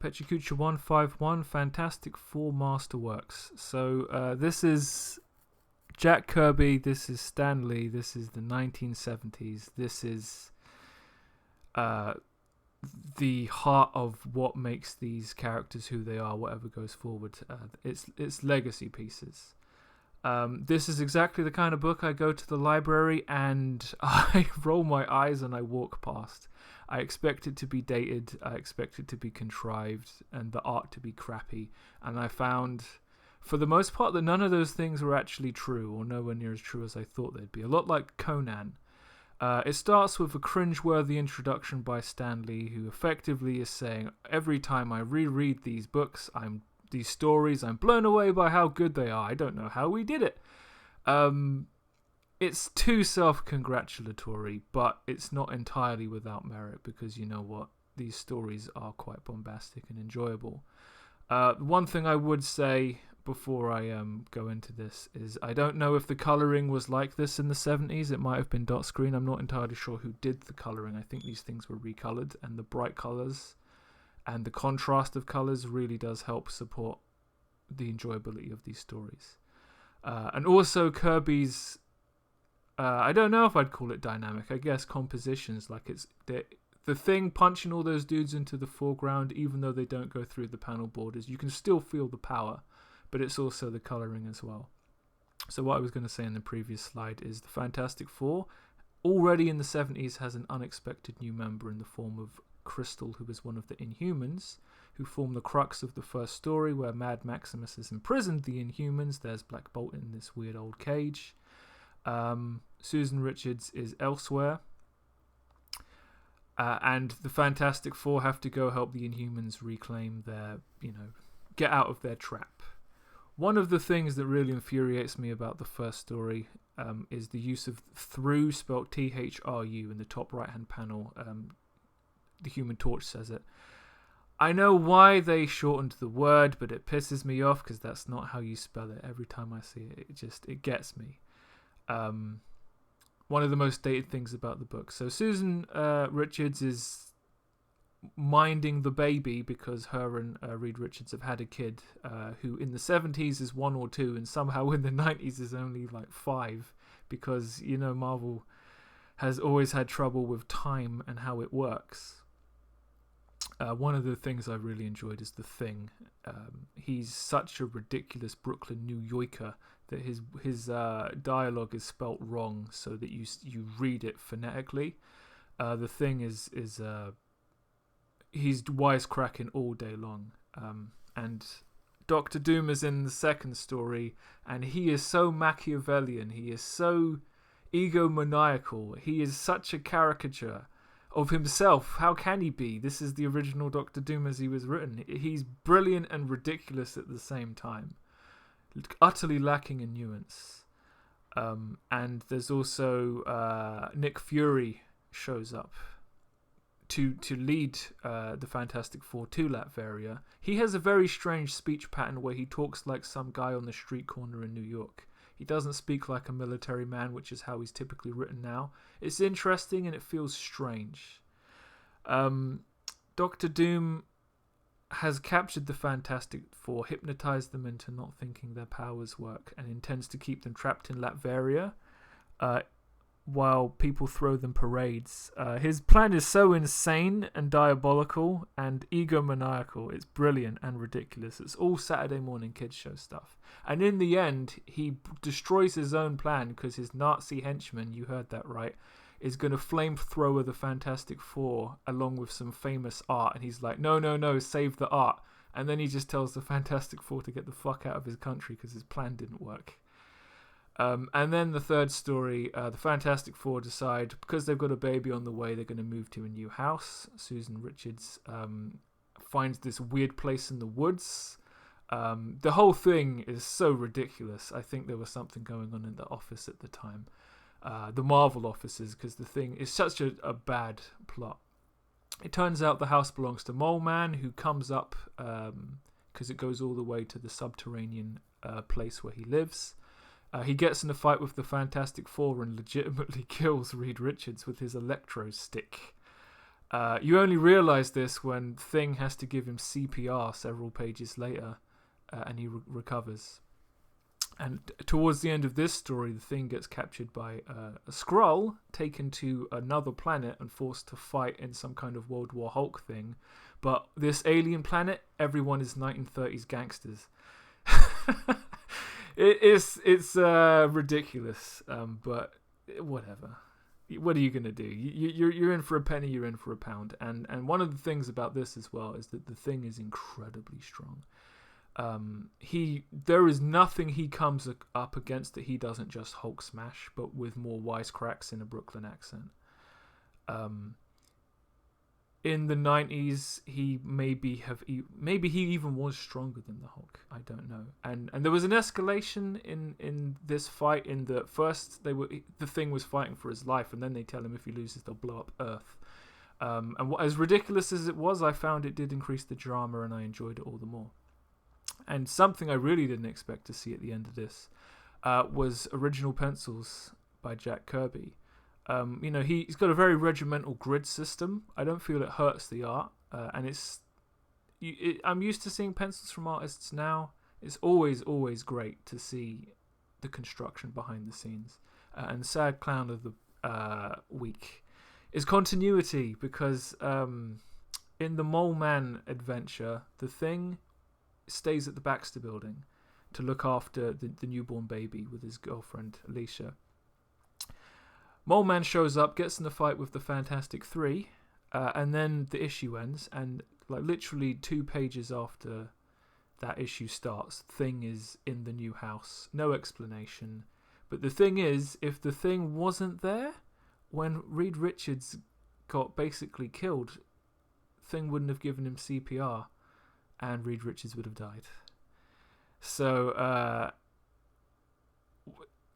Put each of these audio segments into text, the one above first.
Pecha Kucha 151, Fantastic Four Masterworks. So this is Jack Kirby, this is Stan Lee, this is the 1970s, this is the heart of what makes these characters who they are, whatever goes forward. It's legacy pieces. This is exactly the kind of book I go to the library and I roll my eyes and I walk past. I expect it to be dated, I expect it to be contrived, and the art to be crappy. And I found, for the most part, that none of those things were actually true, or nowhere near as true as I thought they'd be. A lot like Conan. It starts with a cringeworthy introduction by Stan Lee, who effectively is saying, every time I reread these books, these stories, I'm blown away by how good they are. I don't know how we did it. It's too self-congratulatory, but it's not entirely without merit, because you know what? These stories are quite bombastic and enjoyable. One thing I would say before I go into this is I don't know if the colouring was like this in the 70s. It might have been dot screen. I'm not entirely sure who did the colouring. I think these things were recoloured, and the bright colours and the contrast of colours really does help support the enjoyability of these stories. And also Kirby's, I don't know if I'd call it dynamic, I guess compositions, like it's the thing punching all those dudes into the foreground, even though they don't go through the panel borders, you can still feel the power, but it's also the colouring as well. So what I was going to say in the previous slide is the Fantastic Four, already in the 70s, has an unexpected new member in the form of Crystal, who is one of the Inhumans, who form the crux of the first story where Mad Maximus has imprisoned the Inhumans. There's Black Bolt in this weird old cage. Susan Richards is elsewhere. And the Fantastic Four have to go help the Inhumans reclaim their, get out of their trap. One of the things that really infuriates me about the first story is the use of through, spelled Thru, in the top right-hand panel. The Human Torch says it. I know why they shortened the word, but it pisses me off because that's not how you spell it. Every time I see it, it gets me. One of the most dated things about the book. So Susan Richards is minding the baby because her and Reed Richards have had a kid who in the 70s is 1 or 2 and somehow in the 90s is only like 5 because, Marvel has always had trouble with time and how it works. One of the things I really enjoyed is The Thing. He's such a ridiculous Brooklyn New Yorker that his dialogue is spelt wrong so that you read it phonetically. The Thing is he's wisecracking all day long. And Doctor Doom is in the second story, and he is so Machiavellian. He is so egomaniacal. He is such a caricature of himself. How can he be? This is the original Doctor Doom as he was written. He's brilliant and ridiculous at the same time, utterly lacking in nuance. And there's also Nick Fury shows up to lead the Fantastic Four to Latveria. He has a very strange speech pattern where he talks like some guy on the street corner in New York. He doesn't speak like a military man, which is how he's typically written now. It's interesting and it feels strange. Doctor Doom has captured the Fantastic Four, hypnotized them into not thinking their powers work, and intends to keep them trapped in Latveria while people throw them parades. His plan is so insane and diabolical and egomaniacal. It's brilliant and ridiculous. It's all Saturday morning kids show stuff. And in the end, he destroys his own plan because his Nazi henchman, you heard that right, is going to flamethrower the Fantastic Four along with some famous art. And he's like, no, save the art. And then he just tells the Fantastic Four to get the fuck out of his country because his plan didn't work. And then the third story, the Fantastic Four decide, because they've got a baby on the way, they're going to move to a new house. Susan Richards finds this weird place in the woods. The whole thing is so ridiculous. I think there was something going on in the office at the time. The Marvel offices, because the thing is such a bad plot. It turns out the house belongs to Mole Man, who comes up because it goes all the way to the subterranean place where he lives. He gets in a fight with the Fantastic Four and legitimately kills Reed Richards with his electro stick. You only realise this when Thing has to give him CPR several pages later, and he recovers. And towards the end of this story, the Thing gets captured by a Skrull, taken to another planet and forced to fight in some kind of World War Hulk thing. But this alien planet, everyone is 1930s gangsters. It's ridiculous, but whatever. What are you gonna do? You're in for a penny, you're in for a pound. And one of the things about this as well is that the Thing is incredibly strong. There is nothing he comes up against that he doesn't just Hulk smash, but with more wisecracks in a Brooklyn accent. In the 90s, he maybe he even was stronger than the Hulk. I don't know. And there was an escalation in this fight. In the first, the Thing was fighting for his life, and then they tell him if he loses, they'll blow up Earth. And as ridiculous as it was, I found it did increase the drama, and I enjoyed it all the more. And something I really didn't expect to see at the end of this was original pencils by Jack Kirby. He's got a very regimental grid system. I don't feel it hurts the art, and I'm used to seeing pencils from artists now. It's always great to see the construction behind the scenes. And the sad clown of the week is continuity, because in the Mole Man adventure, the Thing stays at the Baxter building to look after the newborn baby with his girlfriend Alicia. Mole Man shows up, gets in a fight with the Fantastic Three, and then the issue ends, and like literally 2 pages after that issue starts, Thing is in the new house. No explanation. But the thing is, if the Thing wasn't there when Reed Richards got basically killed, Thing wouldn't have given him CPR, and Reed Richards would have died. So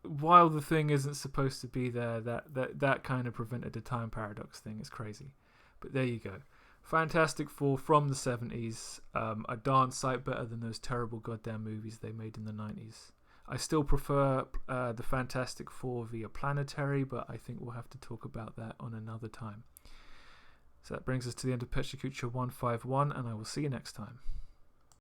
while the Thing isn't supposed to be there, that kind of prevented a time paradox thing. It's crazy. But there you go. Fantastic Four from the 70s. A darn sight better than those terrible goddamn movies they made in the 90s. I still prefer the Fantastic Four via Planetary, but I think we'll have to talk about that on another time. So that brings us to the end of Pecha Kucha 151, and I will see you next time.